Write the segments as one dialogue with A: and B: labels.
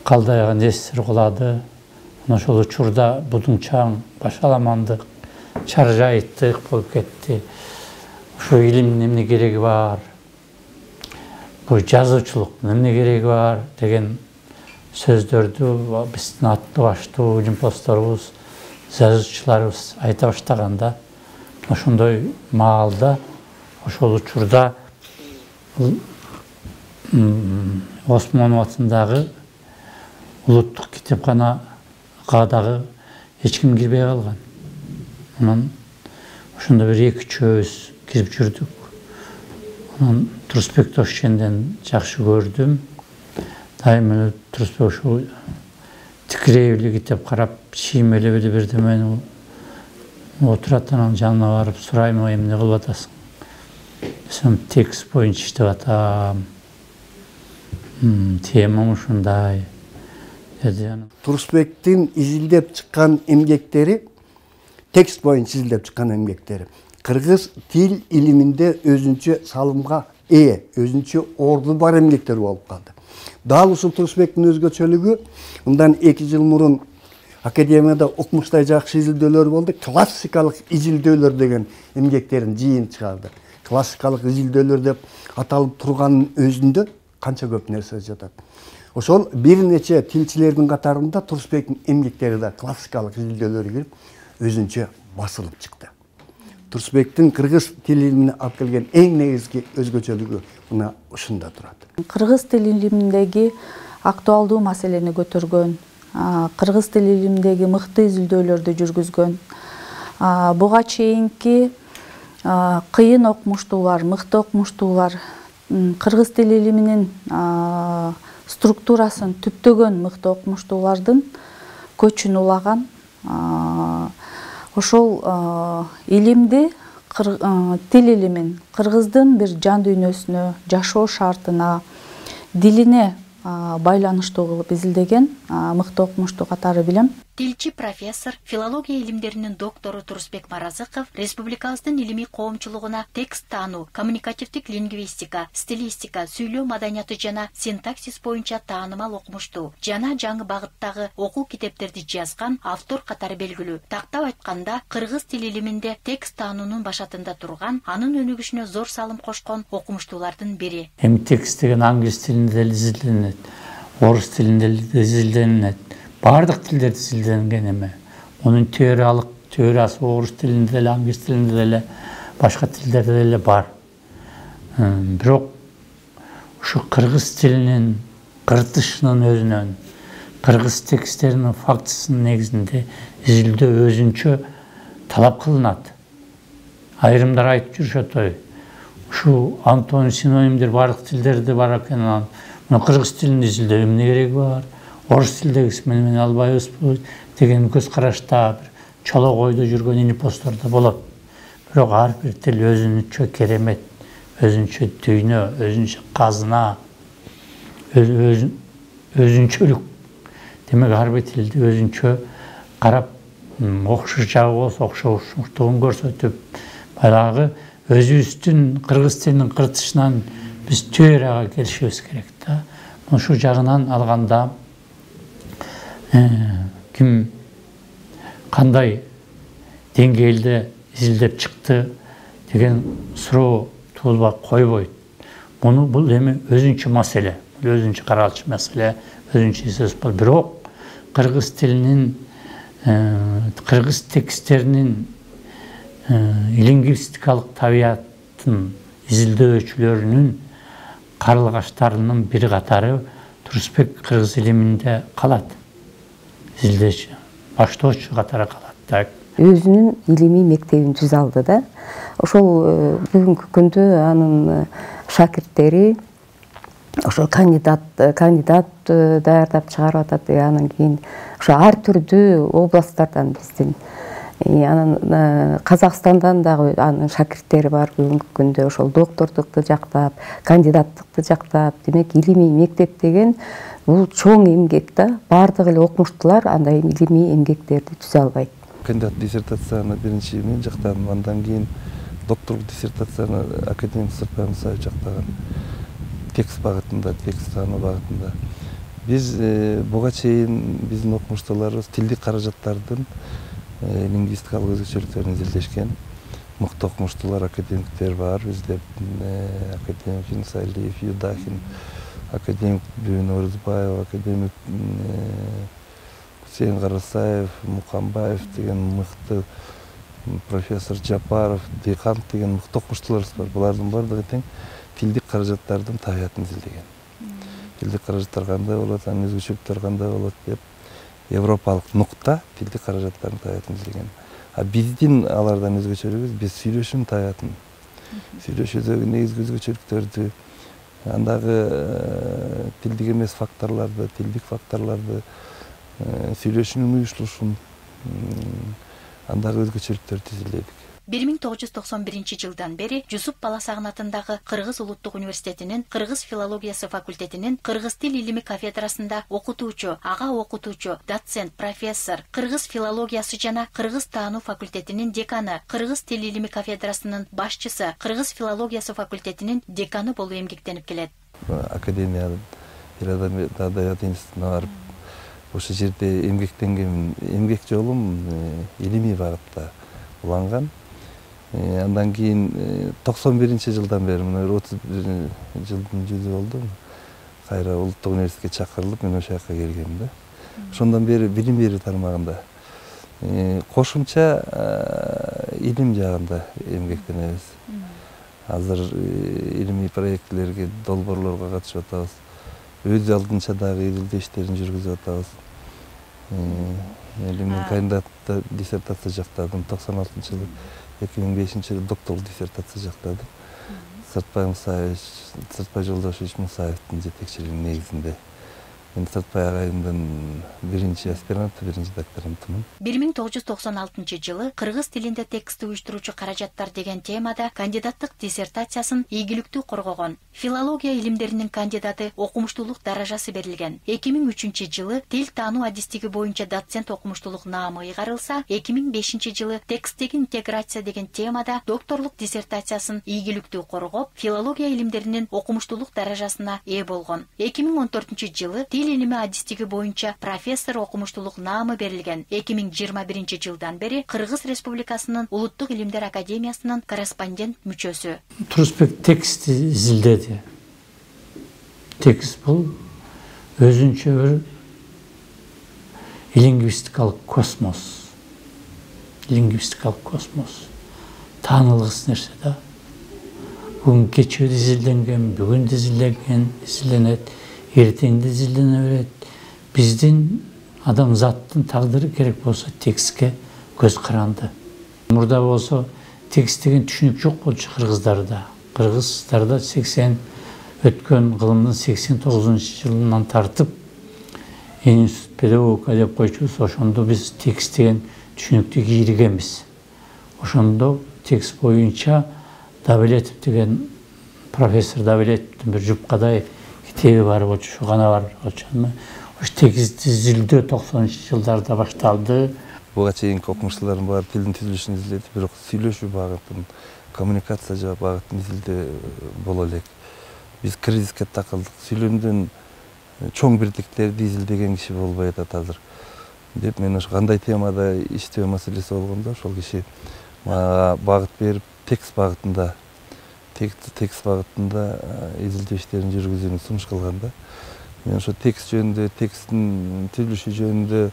A: калдайган эстер кылады. Ошол учурда будуң чаң башаламандык, чаржайыттык болуп кетти. Ушу илимдин эмне кереги бар? Бул жазуучулуктун эмне кереги бар деген сөздөрдү биздин аттуу баштуу Олимпостторубуз, жазуучуларыбыз айта баштаганда, ошондой маалда, ошол учурда Осмонов атындагы улуттук китепканага дагы эч ким кирбей калган. Анан ошондо бир 2-3 кирип жүрдүк. Анан Турсбек Тошченден жакшы көрдүм. Дайыма Турсбек ошо тикирей эле китеп карап, чиймелеп эле бирдемени отурат, анан жанына барып сурайм, эмне кылып атасың? Десем, текст боюнча иштеп атам. Темам ушундай.
B: Турсбектин изилдеп чыккан эмгектери, текст боюнча изилдеп чыккан эмгектери кыргыз тил илиминде өзүнчө салымга ээ, өзүнчө орду бар эмгектер болуп калды. Дал ушул Турсбектин өзгөчөлүгү, мындан 2 жыл мурун академияда окумуштай жакшы изилдөөлөр болду. Классикалык изилдөөлөр деген эмгектерин жыйын чыгарды. Классикалык изилдөөлөр деп аталып турганын өзүндө канча көп нерсе жатат. Ошол бир нече тилчилердин катарында Турсбектин эмгектери да классикалык изилдөөлөрү кирип, өзүнчө басылып чыкты. Турсбектин кыргыз тил илимине алып келген эң негизги өзгөчөлүгү мына ушунда турат.
C: Кыргыз тил илиминдеги актуалдуу маселени көтөргөн, кыргыз тил илиминдеги мыкты изилдөөлөрдү жүргүзгөн, буга чейинки кыйын окумуштуулар, мыкты окумуштуулар кыргыз тил илиминин структурасын түптөгөн мыкты окумуштуулардын көчүн улаган. Ошол илимди, тил илимин кыргыздын бир жан дүйнөсүнө, жашоо шартына, дилине байланыштуу кылып изилдеген мыкты окумуштуу катары билем.
D: Тилчи профессор, филология илимдеринин доктору Турсбек Маразыков республикабыздын илимий коомчулугуна текст таануу, коммуникативдик лингвистика, стилистика, сүйлөө маданияты жана синтаксис боюнча таанымал окумуштуу жана жаңы багыттагы окуу китептерди жазган автор катары белгилүү. Тактап айтканда, кыргыз тил илиминде текст таануунун башатында турган, анын өнүгүшүнө зор салым кошкон окумуштуулардын бири.
A: Текст деген англис тилинде изилденет, орус тилинде изилденет. Бардык тилдерде изилденген эме. Онун теориясы орус тилинде деле, англис тилинде деле, башка тилдерде деле бар. Бирок ушу кыргыз тилинин кыртышынын өзүнөн, кыргыз тексттеринин фактысынын негизинде изилдөө өзүнчө талап кылынат. Айрымдар айтып жүрүшөт, ушу антоним синонимдер бардык тилдерде бар экен, мына кыргыз тилинде изилдөө эмне кереги бар? Орус тилдегиси менен албайбызбы деген көз карашта бир чолок ойдо жүргөн Олимпосттордо болот. Бирок ар бир тил өзүнчө керемет, өзүнчө дүйнө, өзүнчө казына, өзүнчөлүк. Демек ар бир тилди өзүнчө карап, окшош жагы болсо окшоштугун көрсөтүп, баягы өзүбүздүн кыргыз тилинин кыртышынан биз теорияга келишибиз керек да. Ошол жагынан алганда ким кандай деңгээлде изилдеп чыкты деген суроо туулбай койбойт. Бул эми өзүнчө маселе, өзүнчө каралчу маселе, өзүнчө сөз бол. Бирок кыргыз тилинин, кыргыз тексттеринин лингвистикалык табиятын изилдөөчүлөрүнүн карлыгаштарынын бири катары Турсбек кыргыз илиминде калат. Изилдөөчү, баштоочу катары калат.
E: Өзүнүн илимий мектебин түзө алды да. Ошол бүгүнкү күндө анын шакирттери ошо кандидат даярдап чыгарып атат. Анан кийин ошо ар түрдүү областтардан биздин анан Казакстандан дагы анын шакирттери бар бүгүнкү күндө. Ошол доктордукту жактап, кандидаттыкты жактап, демек илимий мектеп деген бул чоң эмгек да. Бардык эле окумуштуулар андай илимий эмгектерди түзө албайт.
F: Кандидат диссертацияны биринчи мен жактадым, андан кийин докторлук диссертацияны академик Сырпай Мусаев жактаган. Текст багытында, текст таануу багытында. Biz буга чейин биздин окумуштууларыбыз тилдик каражаттардын лингвистикалык өзгөчөлүктөрүн изилдешкен. Мыкты окумуштуулар, академиктер бар. Бизде академик Юнусалиев, Юдахин, академик Бүйүн Орузбаев, академик Хусейн Карасаев, Мукамбаев деген мыкты, профессор Жапаров, Декант деген мыкты окумуштууларыбыз бар. Булардын баардыгы тең тилдик каражаттардын табиятын изилдеген. Тилдик каражаттар кандай болот, анын өзгөчөлүктөрү кандай болот деп европалык нукта тилдик каражаттардын табиятын изилдеген. А биздин алардан өзгөчөлүгүбүз биз сүйлөшүүнүн табиятын. Сүйлөшүүдөгү негизги өзгөчөлүктөрдү, андагы тилдик эмес факторлорду, тилдик факторлорду, сүйлөшүүнүн уюштурушун, андагы өзгөчөлүктөрдү изилдедик.
D: 1991 жылдан бери Жусуп Баласагын атындагы Кыргыз улуттук университетинин Кыргыз филологиясы факультетинин Кыргыз тил илими кафедрасында окутуучу, ага окутуучу, доцент, профессор, Кыргыз филологиясы жана Кыргыз таануу факультетинин деканы, Кыргыз тил илими кафедрасынын башчысы, Кыргыз филологиясы факультетинин деканы болуп эмгектенип келет.
F: Академия Адабият институтуна барып, ошол жерде эмгектенген, эмгек жолум илимий багытта уланган. Андан кийин 91 жылдан бери, мына 31 жылдын жүзү болду. Кайра улуттук университетке чакырылып, мен ошол жака келгем да. Ошондон бери билим берүү тармагында кошумча илим жагында эмгектенебиз. Азыр илимий проектлерге, долбоорлорго катышып атабыз. Өз алдынча дагы изилдөө иштерин жүргүзүп атабыз. Мен кандидаттык диссертация жактадым 96-жылы. 2005 жылы докторлук диссертация жактадым. Сыртпай Жолдошевич Мусаевдин жетекчилигинин негизинде. Мен Сыртпай агайымдын биринчи аспиранты, биринчи докторантымын.
D: 1996 жылы кыргыз тилинде текстти уюштуруучу каражаттар деген темада кандидаттык диссертациясын ийгиликтүү коргогон. Филология илимдеринин кандидаты окумуштуулук даражасы берилген. 2003 жылы тил таануу адистиги боюнча доцент окумуштуулук наамы ыйгарылса, 2005 жылы тексттеги интеграция деген темада докторлук диссертациясын ийгиликтүү коргоп, филология илимдеринин окумуштуулук даражасына ээ болгон. 2014 жылы тил илими адистиги боюнча профессор окумуштуулук наамы берилген. 2021 жылдан бери Кыргыз Республикасынын Улуттук илимдер академиясынын корреспондент мүчөсү.
A: Турусбек текстти изилдеди. Текст бул өзүнчө бир лингвистикалык космос. Лингвистикалык космос. Таанылгыс нерсе да. Бүгүн кечээ изилденген, бүгүн изилденет, эртең изилдене берет. Биздин адамзаттын тагдыры керек болсо текстке көз каранды. Мурда болсо текст деген түшүнүк жок болчу кыргыздарда. Кыргыздарда 80 өткөн кылымдын 89-жылынан тартып институт педагогика деп койчубуз. Ошондо биз текст деген түшүнүктү кийригенбиз. Ошондо текст боюнча Давлетов деген профессор Давлетовдун бир жупкадай китеби бар болчу, ушу гана бар болчу. Ош текстти изилдөө 90-жылдарда башталды.
F: Буга чейинки окумуштуулардын баары тилдин түзүлүшүн изилдеди, бирок сүйлөшүү багытын, коммуникация багытын изилдөө боло элек. Биз кризиске такылдык, сүйлөмдүн чоң бирдиктерди изилдеген киши болбой атат азыр. Деп мен ошо кандай темада иштөө маселеси болгондо ошол киши багыт берип текст багытында изилдөө иштерин жүргүзүүнү сунуш кылганда, мен ошо текст жөнүндө, тексттин түзүлүшү жөнүндө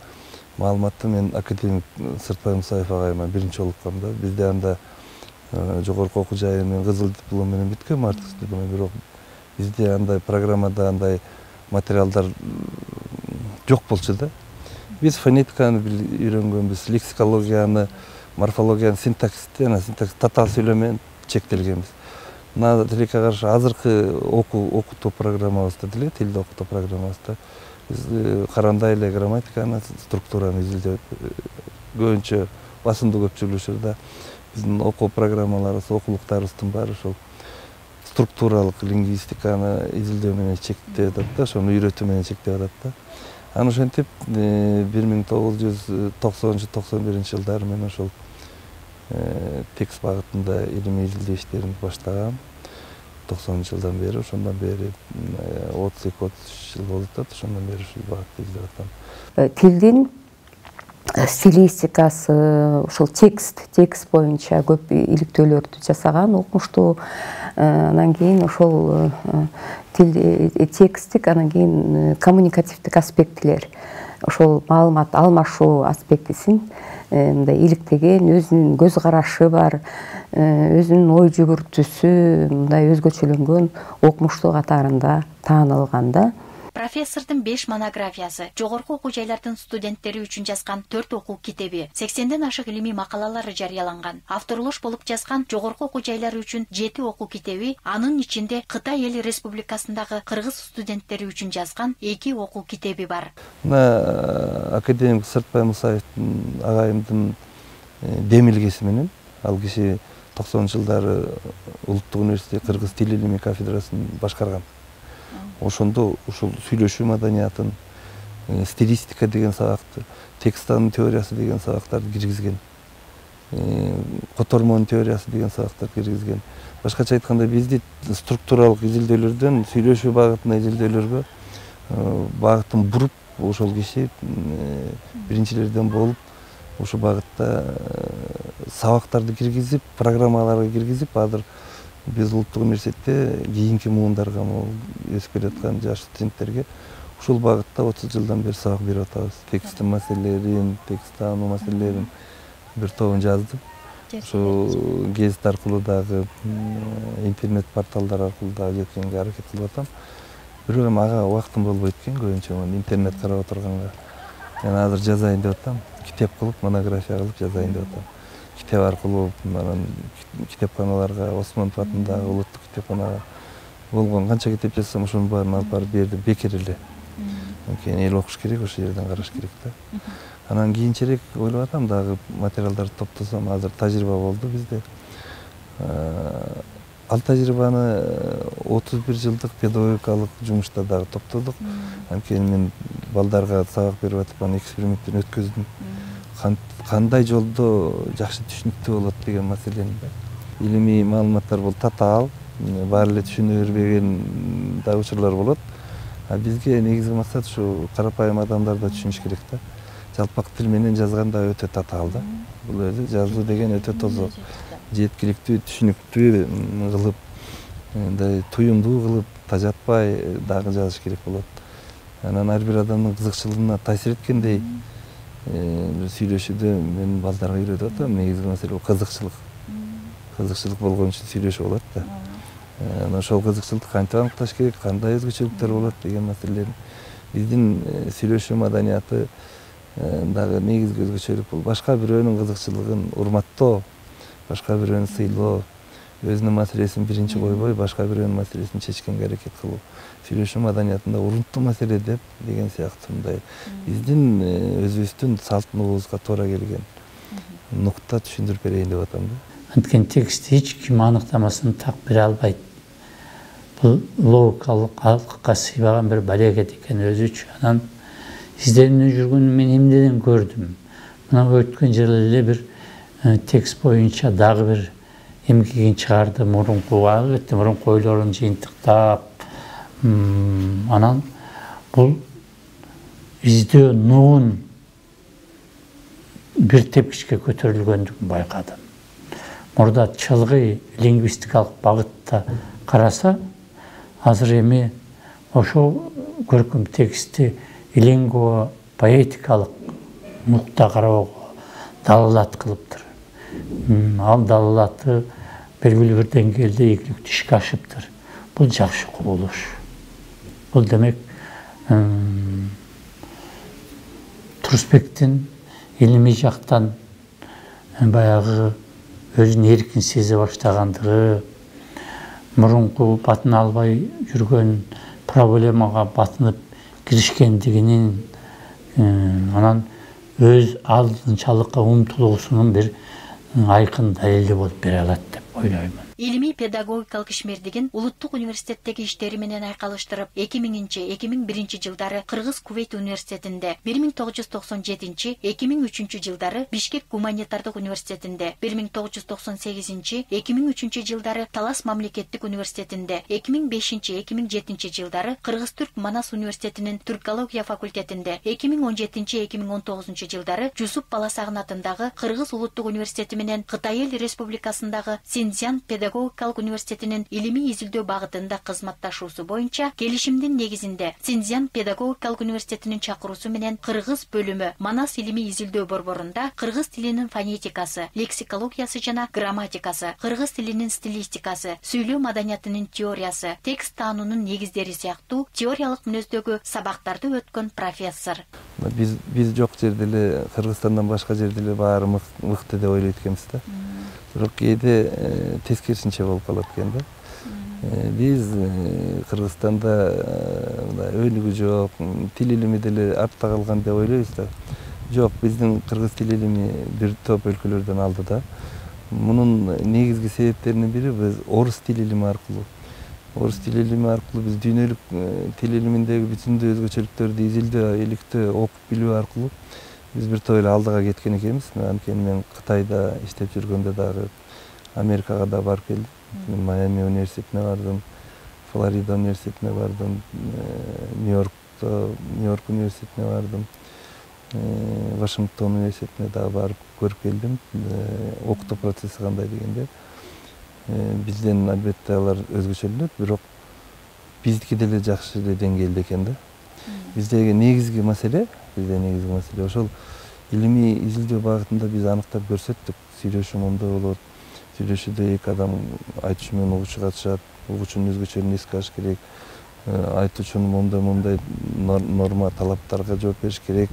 F: маалыматты мен академик Сыртпай Мусаев агайыма биринчи окуткам да. Бизде анда жогорку окуу жайы кызыл диплом менен бүткөм, артык диплом, бирок бизде андай программада андай материалдар жок болчу да. Биз фонетиканы үйрөнгөнбүз, лексикологияны, морфологияны, синтаксисти, татаал сүйлөө менен чектелгенбиз. Мына тилекке каршы азыркы окутуу программабызда деле, тилди окутуу программабызда биз карандай эле грамматиканы, структураны изилдеп, көбүнчө басымдуу көпчүлүк учурда биздин окуу программаларыбыз, окулуктарыбыздын баары ошол структуралык лингвистиканы изилдөө менен чектеп атат да, ошону үйрөтүү менен чектеп атат да. Аны ошентип 1990-91 жылдары мен ошол текст багытында илимий изилдөө иштерин баштагам. 90-жылдан бері, ошондан бері 32-33 жыл болуп атат, ошондан бері ушул багытта издеп атам.
E: Тилдин стилистикасы, ушул текст боюнча көп иликтөөлөрдү жасаган, окумуштуу. Анан кийин ошол текстик, анан кийин коммуникативдик аспектилер, ошол маалымат алмашуу аспектисин мындай иликтеген, өзүнүн көз карашы бар, өзүнүн ой жүгүртүүсү мындай өзгөчөлөнгөн окумуштуу катарында таанылган да.
D: Профессордун 5 монографиясы, жогорку окуу жайлардын студенттери үчүн жазган 4 окуу китеби, 80ден ашык илимий макалалары жарыяланган. Авторлош болуп жазган жогорку окуу жайлары үчүн 7 окуу китеби, анын ичинде Кытай Эл Республикасындагы кыргыз студенттери үчүн жазган 2 окуу китеби бар.
F: Мына академик Сыртбай Мусаевдин агайымдын демилгеси менен, ал киши 90-жылдары Улуттук университет кыргыз тил илимий кафедрасын башкарган. Ошондо ушул сүйлөшүү маданиятын, стилистика деген сабакты, текстанын теориясы деген сабактарды киргизген, котормонун теориясы деген сабактарды киргизген. Башкача айтканда бизди структуралык изилдөөлөрдөн сүйлөшүү багытына изилдөөлөргө багытын буруп, ошол киши биринчилерден болуп, ушул багытта сабактарды киргизип, программаларга киргизип, азыр биз Улуттук университетте кийинки муундарга, өсүп келаткан жаш студенттерге ушул багытта 30 жылдан бери сабак берип атабыз. Тексттин маселелерин, текст таануу маселелерин бир тобун жаздым. Ошо гезит аркылуу дагы, интернет порталдар аркылуу дагы жеткенге аракет кылып атам. Бирок эми ага убактым болбойт экен, көбүнчө интернет карап отурганга. Мен азыр жазайын деп атам, китеп кылып, монография кылып жазайын деп атам. Китеп аркылуу китепканаларга, Осмонов атындагы улуттук китепканага болгон канча китеп жазсам, ошонун баарын алып барып бердим, бекер эле. Анткени эл окуш керек, ошол жерден караш керек да. Анан кийинчерээк ойлоп атам, дагы материалдарды топтосом, азыр тажрыйба болду бизде. Ал тажрыйбаны 31 жылдык педагогикалык жумушта дагы топтодук. Анткени мен балдарга сабак берип атып, аны эксперименттен өткөздүм. Кандай жолдо жакшы түшүнүктүү болот деген маселени. Илимий маалыматтар бул татаал, баары эле түшүнө бербеген да учурлар болот. А бизге негизги максат ушу карапайым адамдар да түшүнүш керек да. Жалпак тил менен жазганда өтө татаал да. Бул өзү жазуу деген өтө тозок, жеткиликтүү, түшүнүктүү кылып, мындай туюмдуу кылып, тажатпай дагы жазыш керек болот. Анан ар бир адамдын кызыкчылыгына таасир эткендей сүйлөшүүдө мен балдарга үйрөтүп атам. Негизги маселе кызыкчылык. Кызыкчылык болгон үчүн сүйлөшүү болот да. Анан ошол кызыкчылыкты кантип аныкташ керек, кандай өзгөчөлүктөр болот деген маселелер. Биздин сүйлөшүү маданияты дагы негизги өзгөчөлүк бул башка бирөөнүн кызыкчылыгын урматтоо, башка бирөөнү сыйлоо, өзүнүн маселесин биринчи койбой, башка бирөөнүн маселесин чечкенге аракет кылуу. Сүйлөшүү маданиятында урунттуу маселе деген сыяктуу мындай биздин өзүбүздүн салтыбызга туура келген нукта түшүндүрүп берейин деп атам да.
A: Анткени текстти эч ким аныктамасын так бере албайт. Бул логикалык акылга сыйбаган бир балегет экен өзүчө. Анан изденүү жүргөнү мен эмнеден көрдүм. Мына өткөн жылы эле бир текст боюнча дагы бир эмгегин чыгарды, мурунку албетте мурунку ойлорун жыйынтыктап. Анан бул издөө нуун бир тепкичке көтөрүлгөндүгүн байкадым. Мурда чылгый лингвистикалык багытта караса, азыр эми ошол көркөм текстти лингво поэтикалык нукта кароого далалат кылыптыр. Ал далалаты белгилүү бир деңгээлде ийгиликтүү ишке ашыптыр. Бул жакшы кубулуш. Бул демек Турсбектин илимий жактан баягы өзүн эркин сезе баштагандыгы, мурунку батын албай жүргөн проблемага батынып киришкендигинин, анан өз алдынчалыкка умтулуусунун бир айкын далили болуп бере алат деп ойлоймун.
D: илимий педагогикалык ишмердигин улуттук университеттеги иштери менен айкалыштырып 2000-2001 жылдары Кыргыз Кувейт университетинде, 1997-2003 жылдары Бишкек гуманитардык университетинде, 1998-2003 жылдары Талас мамлекеттик университетинде, 2005-2007 жылдары Кыргыз-Түрк Манас университетинин түркология факультетинде, 2017-2019 жылдары Жусуп Баласагын атындагы Кыргыз улуттук университети менен Кытай эл республикасындагы Синьцзян педагогикалык университетинин илимий изилдөө багытында кызматташуусу боюнча келишимдин негизинде Синьцзян педагогикалык университетинин чакыруусу менен Кыргыз бөлүмү Манас илимий изилдөө борборунда кыргыз тилинин фонетикасы, лексикологиясы жана грамматикасы, кыргыз тилинин стилистикасы, сүйлөө маданиятынын теориясы, текст таануунун негиздери сыяктуу теориялык мүнөздөгү сабактарды өткөн профессор.
F: Биз жок жерде эле Кыргызстандан башка жерде эле баары мыкты деп ойлойт экенбиз да. Бирок кээде тескерисинче болуп калат экен да. Биз Кыргызстанда өнүгүү жок, тил илими деле артта калган деп ойлойбуз да. Жок, биздин кыргыз тил илими бир топ өлкөлөрдөн алдыда. Мунун негизги себептеринин бири биз орус тил илими аркылуу. Орус тил илими аркылуу биз дүйнөлүк тил илиминдеги бүтүндүү өзгөчөлүктөрдү изилдөө, иликтөө, окуп билүү аркылуу биз бир топ эле алдыга кеткен экенбиз. Анткени мен Кытайда иштеп жүргөндө дагы Америкага да барып келдим. Майами университетине бардым, Флорида университетине бардым, Нью-Йорк университетине бардым, Вашингтон университетине дагы барып көрүп келдим. Окутуу процесси кандай дегенде. Бизден албетте алар өзгөчөлөнөт, бирок биздики деле жакшы эле деңгээлде экен да. Биздеги негизги маселе ошол илимий изилдөө багытында биз аныктап көрсөттүк. Сүйлөшүү мондой болот. Сүйлөшүүдө эки адам айтуучу менен угуучу катышат, угуучунун өзгөчөлүгүн эске алыш керек. Айтуучунун мондой норма талаптарга жооп бериш керек.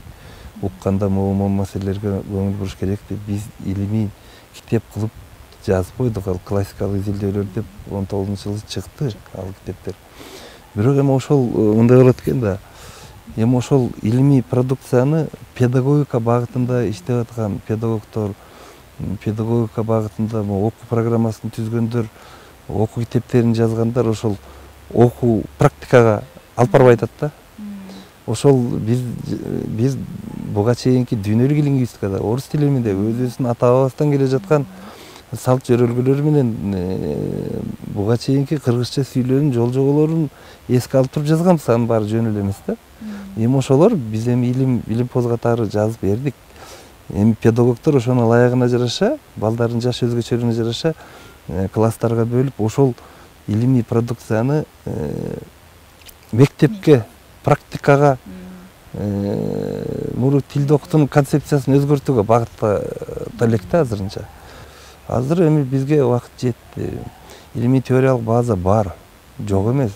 F: Укканда могу маселелерге көңүл буруш керек деп биз илимий китеп кылып жазып койдук. Ал классикалык изилдөөлөр деп 19-жылы чыкты ал китептер. Бирок эми ошол мындай болот экен да. Эми ошол илимий продукцияны педагогика багытында иштеп аткан педагогдор, педагогика багытында окуу программасын түзгөндөр, окуу китептерин жазгандар ошол окуу практикага алып барбай атат да. Ошол биз буга чейинки дүйнөлүк лингвистикада орус тилинде өзүбүздүн ата бабабыздан келе жаткан салт жөрөлгөлөр менен буга чейинки кыргызча сүйлөөнүн жол жоболорун эске алып туруп жазганбыз, анын баары жөн эле эмес да. Эми ошолор биз эми илим позгатары жазып бердик. Эми педагогдор ошону ылайыгына жараша, балдардын жаш өзгөчөлүгүнө жараша класстарга бөлүп, ошол илимий продукцияны мектепке, практикага, тилди окутуунун концепциясын өзгөртүүгө багыттата элек да азырынча. Азыр эми бизге убакыт жетти. Илимий теориялык база бар, жок эмес.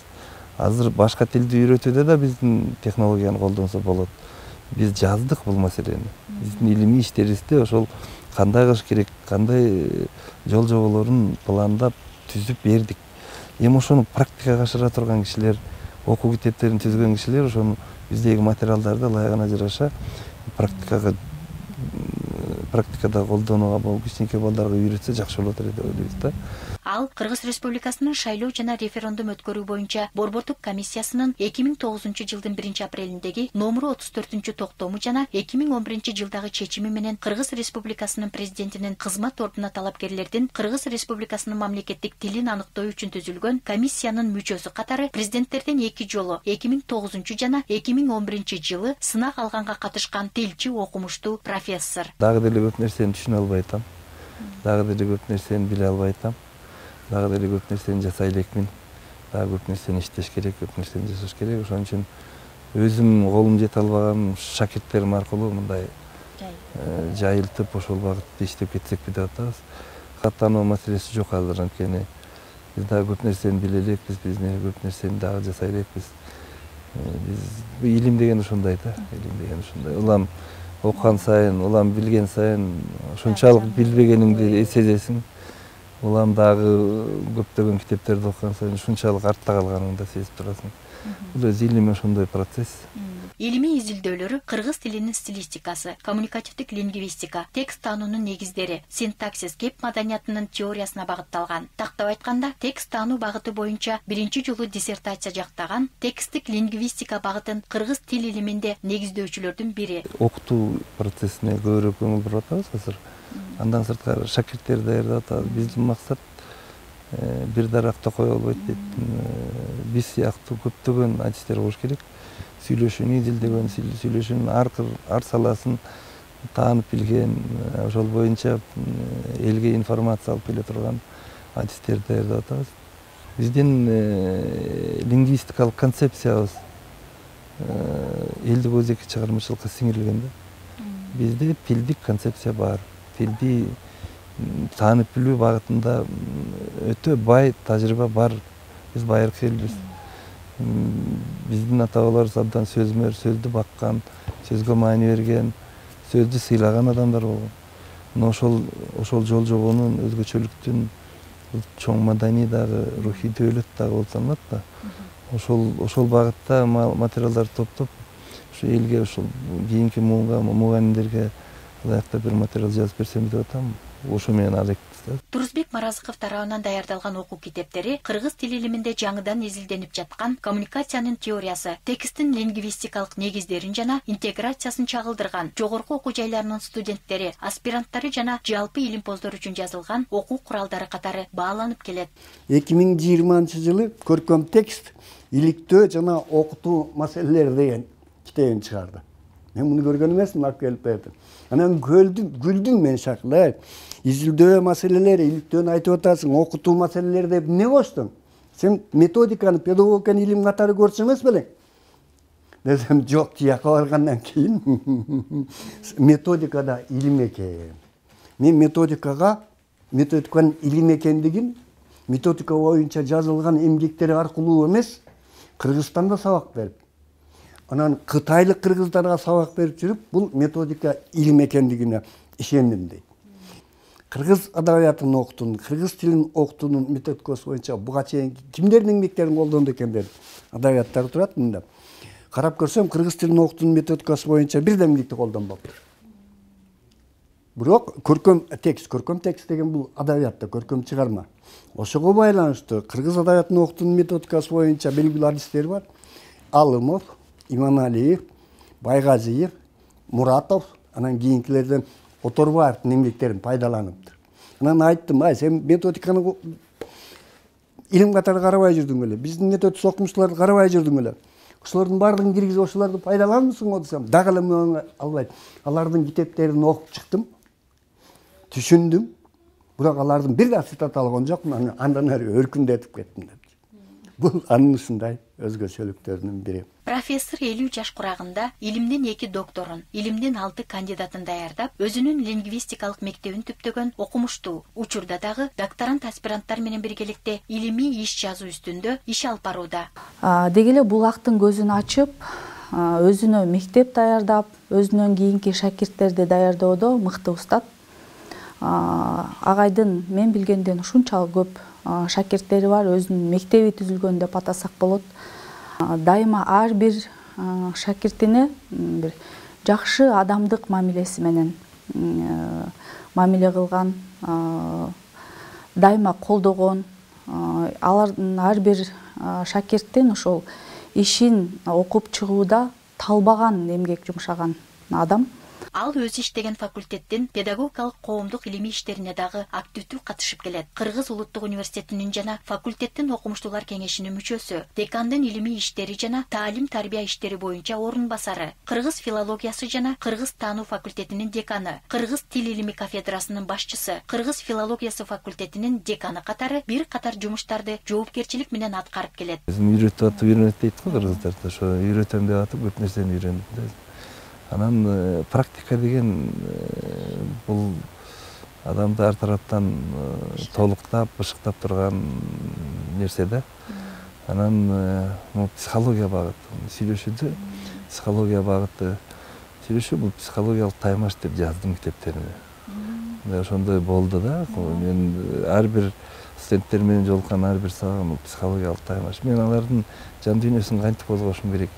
F: Азыр башка тилди үйрөтүүдө да биздин технологияны колдонсо болот. Биз жаздык бул маселени. Биздин илимий иштерибизде ошол кандай кылыш керек, кандай жол жоболорун пландап түзүп бердик. Эми ошону практикага ашыра турган кишилер, окуу китептерин түзгөн кишилер ошону биздеги материалдарды ылайыгына жараша практикада колдонууга болуп кичинекей балдарга үйрөтсө жакшы болот эле деп ойлойбуз да.
D: Ал Кыргыз Республикасынын шайлоо жана референдум өткөрүү боюнча борбордук комиссиясынын 2009 жылдын 1 апрелиндеги номуру 34 токтому жана 2011 жылдагы чечими менен Кыргыз Республикасынын президентинин кызмат ордуна талапкерлердин Кыргыз Республикасынын мамлекеттик тилин аныктоо үчүн түзүлгөн комиссиянын мүчөсү катары президенттерден 2 жолу 2009 жана 2011 жылы сынак алганга катышкан тилчи окумуштуу профессор.
F: Дагы деле көп нерсени түшүнө албай атам. Дагы деле көп нерсени биле албай атам. Дагы деле көп нерсени жасай элекмин. Дагы көп нерсени иштеш керек, көп нерсени жасаш керек. Ошон үчүн өзүм колум жете албаган шакирттерим аркылуу мындай жайылтып ошол багытта иштеп кетсекпи деп атабыз. Каттануу маселеси жок азыр, анткени биз дагы көп нерсени биле элекпиз, биз көп нерсени дагы жасай элекпиз. Биз илим деген ошондой да, илим деген ошондой. Улам окуган сайын, улам билген сайын ушунчалык билбегениңди сезесиң. Улам дагы көптөгөн китептерди окуган сайын ушунчалык артта калганыңды сезип турасың. Бул өз илим ошондой процесс.
D: Илимий изилдөөлөрү кыргыз тилинин стилистикасы, коммуникативдик лингвистика, текст таануунун негиздери, синтаксис, кеп маданиятынын теориясына багытталган. Тактап айтканда, текст таануу багыты боюнча биринчи жолу диссертация жактаган, тексттик лингвистика багытын кыргыз тил илиминде негиздөөчүлөрдүн бири.
F: Окутуу процессине көбүрөөк көңүл буруп атабыз азыр. Андан сырткары шакирттер даярдап атабыз. Биздин максат бир даракта кое болбойт дейт. Биз сыяктуу көптөгөн адистер болуш керек. Сүйлөшүүнү изилдеген, сүйлөшүүнүн ар саласын таанып билген, ошол боюнча элге информация алып келе турган адистер даярдап атабыз. Биздин лингвистикалык концепциябыз элдик өзекти чыгармачылыкка сиңирилген да. Бизде тилдик концепция бар. Тилди таанып билүү багытында өтө бай тажрыйба бар. Биз байыркы элбиз. Биздин ата бабаларыбыз абдан сөзмөр, сөздү баккан, сөзгө маани берген, сөздү сыйлаган адамдар болгон. Мына ошол жол жобонун өзгөчөлүктүн чоң маданий дагы, рухий дөөлөт дагы болуп саналат да. Ошол багытта материалдарды топтоп, ушу элге, ушул кийинки мууганимдерге ылайыктуу бир материал жазып берсем деп атам. Ошо менен аракет.
D: Турсбек Маразыков тарабынан даярдалган окуу китептери кыргыз тил илиминде жаңыдан изилденип жаткан коммуникациянын теориясы, тексттин лингвистикалык негиздерин жана интеграциясын чагылдырган, жогорку окуу жайларынын студенттери, аспиранттары жана жалпы илимпоздор үчүн жазылган окуу куралдары катары бааланып келет.
B: 2020-жылы көркөм текст, иликтөө жана окутуу маселелери деген китебин чыгарды. Мен муну көргөн эмесмин, алып келип бердим. Анан күлдүм мен шакылай. Изилдөө маселелери, иликтөөнү айтып атасың, окутуу маселелери деп эмне коштуң? Сен методиканы, педагогиканы илим катары көрчү эмес белең? Десем, жок, тияка баргандан кийин методикада илим экен. Мен методиканын илим экендигин методика боюнча жазылган эмгектери аркылуу эмес, Кыргызстанда сабак берип, анан кытайлык кыргыздарга сабак берип жүрүп, бул методика илим экендигине ишендим дейт. Кыргыз адабиятын окутуунун, кыргыз тилин окутуунун методикасы боюнча буга чейин кимдердин эмгектерин колдонду экен деп адабияттар турат мында. Карап көрсөм, кыргыз тилин окутуунун методикасы боюнча бир да эмгекти колдонбоптур. Бирок көркөм текст деген бул адабиятта көркөм чыгарма. Ошого байланыштуу кыргыз адабиятын окутуунун методикасы боюнча белгилүү адистер бар. Алымов, Иманалиев, Байгазиев, Муратов, анан кийинкилерден Оторбаевдин эмгектерин пайдаланыптыр. Анан айттым, сен методиканы илим катары карабай жүрдүң эле, биздин метод окумуштууларды карабай жүрдүң эле. Ошолордун баардыгын киргизип ошолорду пайдаланмысың го десем, дагы эле мөңө албайт. Алардын китептерин окуп чыктым, түшүндүм. Бирок алардын бир да цитата алган жокмун, андан ары өркүндөтүп кеттим деп. Бул анын ушундай өзгөчөлүктөрүнүн бири.
D: Профессор 50 жаш курагында илимдин 2 докторун, илимдин 6 кандидатын даярдап, өзүнүн лингвистикалык мектебин түптөгөн окумуштуу. Учурда дагы докторант аспиранттар менен биргеликте илимий иш жазуу үстүндө иш алып барууда.
C: Деги эле булактын көзүн ачып, өзүнө мектеп даярдап, өзүнөн кийинки шакирттерди даярдоодо мыкты устат. Агайдын мен билгенден ушунчалык көп шакирттери бар, өзүнүн мектеби түзүлгөн деп атасак болот. Дайыма ар бир шакиртине бир жакшы адамдык мамилеси менен мамиле кылган, дайыма колдогон, алардын ар бир шакирттин ошол ишин окуп чыгууда талбаган эмгек жумшаган адам.
D: Ал өзү иштеген факультеттин педагогикалык коомдук илимий иштерине дагы активдүү катышып келет. Кыргыз улуттук университетинин жана факультеттин окумуштуулар кеңешинин мүчөсү, декандын илимий иштери жана таалим-тарбия иштери боюнча орун басары, кыргыз филологиясы жана кыргыз таануу факультетинин деканы, кыргыз тил илими кафедрасынын башчысы, кыргыз филологиясы факультетинин деканы катары бир катар жумуштарды жоопкерчилик менен аткарып келет.
F: Үйрөтүп дейт го кыргыздар, ошо үйрөтөм деп атып көп нерсени үйрөндүм. Анан практика деген бул адамды ар тараптан толуктап, бышыктап турган нерсе да. Анан психология багыты, сүйлөшүүдө психология багыты. Сүйлөшүү бул психологиялык таймаш деп жаздым китептериме. Ошондой болду да. Мен ар бир студенттер менен жолуккан ар бир сабагым психологиялык таймаш. Мен алардын жан дүйнөсүн кантип козгошум керек,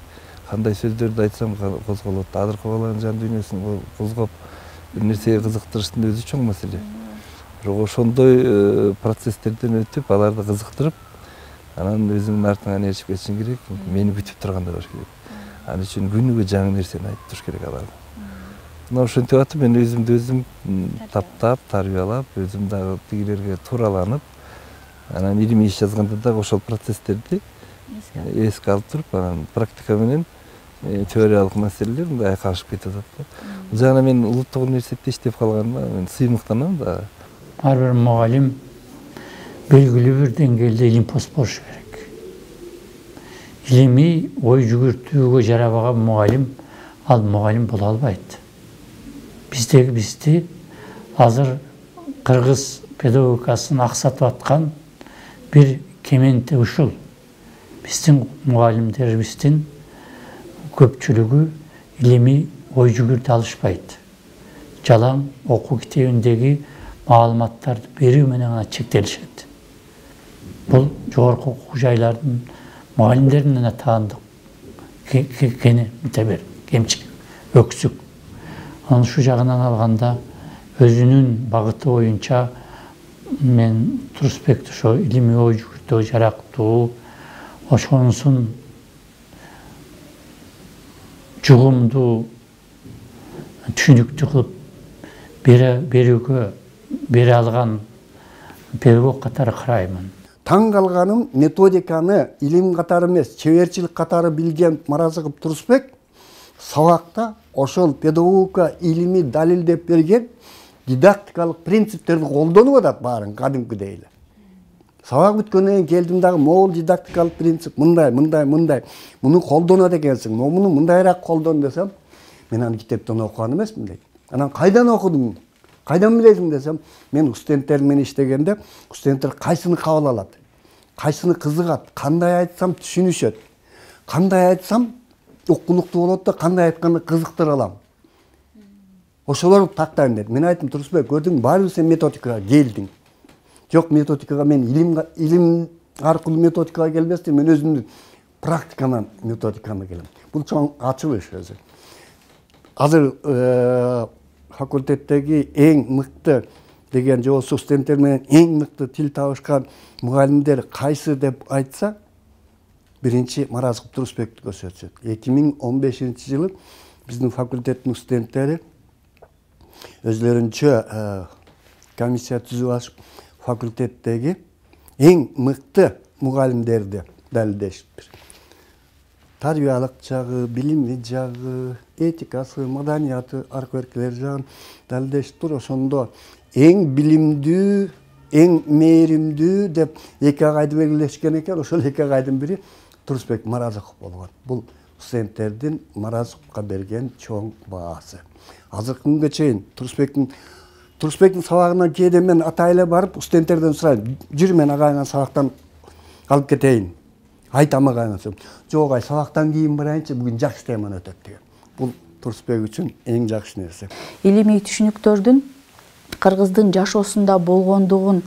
F: кандай сөздөрдү айтсам козголот. Азыркы баланын жан дүйнөсүн козгоп бир нерсеге кызыктырыштын өзү чоң маселе. Бирок ошондой процесстерден өтүп, аларды кызыктырып, анан өзүңдүн артыңан ээрчип кетишиң керек. Мени күтүп турганда болуш керек. Ал үчүн күнүгө жаңы нерсени айтып туруш керек аларга. Мына ошентип атып мен өзүмдү өзүм таптап, тарбиялап, өзүм дагы тигилерге туураланып, анан илимий иш жазганда дагы ошол процесстерди эске алып туруп, анан практика менен теориялык маселелер мындай айкашып кетип атат. Бул жагынан мен улуттук университетте иштеп калганыма мен сыймыктанам да.
A: Ар бир мугалим белгилүү бир деңгээлде илимпоз болушу керек. Илимий ой жүгүртүүгө жарабаган мугалим ал мугалим боло албайт. Бизди азыр кыргыз педагогикасын аксатып аткан бир кементе ушул. Биздин мугалимдерибиздин көпчүлүгү илимий ой жүгүртө алышпайт. Жалаң окуу китебиндеги маалыматтарды берүү менен гана чектелишет. Бул жогорку окуу жайлардын мугалимдерине таандык кемчилик, өксүк. Анан ушул жагынан алганда өзүнүн багыты боюнча мен Турусбекти ошо илимий ой жүгүртүүгө жарактуу, ошонусун жугумдуу, түшүнүктүү кылып бере алган педагог катары караймын.
B: Таң калганым методиканы илим катары эмес, чеберчилик катары билген Маразыков Турусбек сабакта ошол педагогика илими далилдеп берген дидактикалык принциптерди колдонуп атат баарын кадимкидей эле. Сабак бүткөндөн кийин келдим дагы могул дидактикалык принцип мындай. Муну колдонот экенсиң, муну мындайраак колдон десем, мен аны китептен окуган эмесмин дейт. Анан кайдан окудуң? Кайдан билесиң десем, мен студенттер менен иштегенде студенттер кайсыны кабыл алат, кайсыны кызыгат, кандай айтсам түшүнүшөт, кандай айтсам уккунуктуу болот да, кандай айтканды кызыктыра алам. Ошолорду тактайм дедим. Мен айттым, Турусбек, көрдүң, баары сен методикага келдиң. Жок, методикага мен илим аркылуу методикага келбестен, мен өзүмдүн практиканан методикага келем. Бул чоң ачылыш өзү. Азыр факультеттеги эң мыкты деген же студенттер менен эң мыкты тил табышкан мугалимдер кайсы деп айтса, биринчи Маразыков Турусбекти көрсөтөт. 2015-жылы биздин факультеттин студенттери өзлөрүнчө комиссия түзүп алышып, факультеттеги эң мыкты мугалимдерди далилдешиптир. Тарбиялык жагы, билими жагы, этикасы, маданияты, аркы-беркелери жагын далилдешиптир. Ошондо эң билимдүү, эң мээримдүү деп 2 агайды белгилешкен экен. Ошол 2 агайдын бири Турусбек Маразыков болгон. Бул студенттердин Маразыковго берген чоң баасы. Азыркы күнгө чейин Турусбектин сабагына кээде мен атайла барып, студенттерден сурайм, жүр мен агайыңан сабактан алып кетейин. Айтам агайыңа. Жок, ай сабактан кийин барайынчы, бүгүн жакшы теманы өтөт деген. Бул Турусбек үчүн эң жакшы нерсе. Илимий
C: түшүнүктөрдүн кыргыздын жашоосунда болгондугун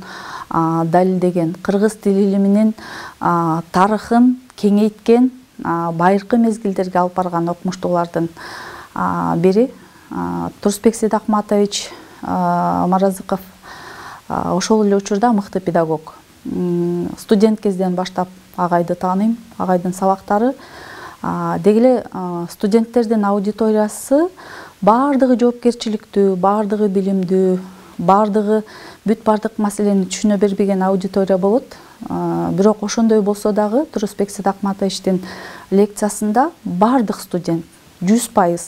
C: далилдеген, кыргыз тил илиминин тарыхын кеңейткен, байыркы мезгилдерге алып барган окумуштуулардын бири Турусбек Сейдахматович Маразыков. Ошол эле учурда мыкты педагог. Студент кезден баштап агайды тааныйм, агайдын сабактары. Деги эле студенттердин аудиториясы баардыгы жоопкерчиликтүү, баардыгы билимдүү, баардыгы бүт баардык маселени түшүнө бербеген аудитория болот. Бирок ошондой болсо дагы Турусбек Сейдахматовичтин лекциясында баардык студент 100%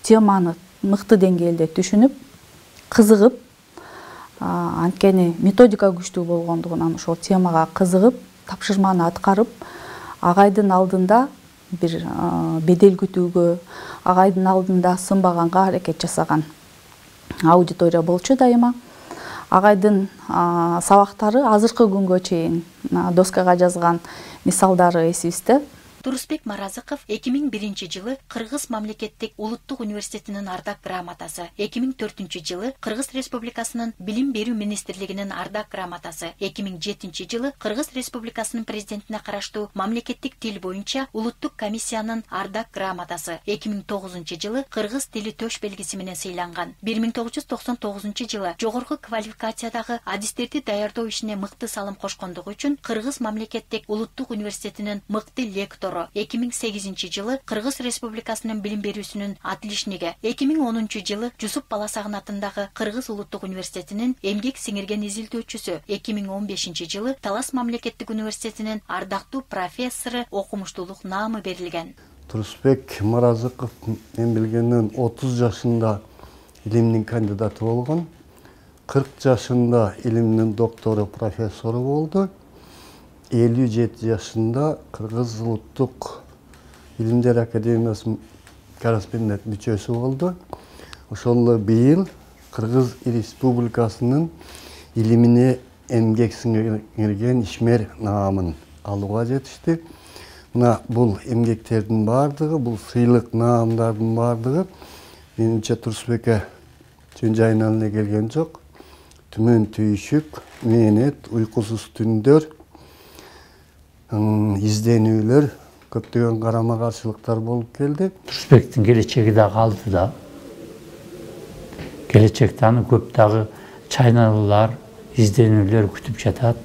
C: теманы мыкты деңгээлде түшүнүп, кызыгып, анткени методика күчтүү болгондугунан ошол темага кызыгып, тапшырманы аткарып, агайдын алдында бир бедел күтүүгө, агайдын алдында сынбаганга аракет жасаган аудитория болчу дайыма. Агайдын сабактары азыркы күнгө чейин доскага жазган мисалдары эсибизде.
D: Турусбек Маразыков 2001 жылы Кыргыз мамлекеттик улуттук университетинин ардак грамотасы, 2004 жылы Кыргыз Республикасынын Билим берүү министрлигинин ардак грамотасы, 2007 жылы Кыргыз Республикасынын президентине караштуу мамлекеттик тил боюнча улуттук комиссиянын ардак грамотасы, 2009 жылы Кыргыз тили төш белгиси менен сыйланган. 1999 жылы жогорку квалификациядагы адистерди даярдоо ишине мыкты салым кошкондугу үчүн Кыргыз мамлекеттик улуттук университетинин мыкты лектору, 2008 жылы Кыргыз Республикасынын билим берүүсүнүн отличниги, 2010 жылы Жусуп Баласагын атындагы Кыргыз улуттук университетинин эмгек сиңирген изилдөөчүсү, 2015 жылы Талас мамлекеттик университетинин ардактуу профессору окумуштуулук наамы берилген.
B: Турусбек Маразыков мен билгенден 30 жашында илимдин кандидаты болгон, 40 жашында илимдин доктору, профессору болду. 57 жашында Кыргыз улуттук илимдер академиясынын корреспондент мүчөсү болду. Ошол быйыл Кыргыз Республикасынын илимине эмгек сиңирген ишмер наамын алууга жетишти. Мына бул эмгектердин бардыгы, бул сыйлык наамдардын бардыгы менимче Турусбекке жөн жайынан эле келген жок. Түмөн түйшүк, мээнет, уйкусуз түндөр, изденүүлөр, көптөгөн карама каршылыктар болуп келди.
A: Турусбектин келечеги да калды да. Келечекте аны көп дагы чайналуулар, изденүүлөр күтүп жатат.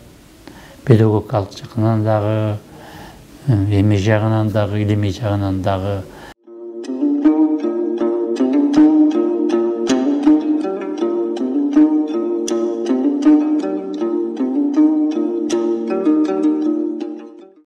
A: Педагогикалык жагынан дагы, эми жагынан дагы, илимий жагынан дагы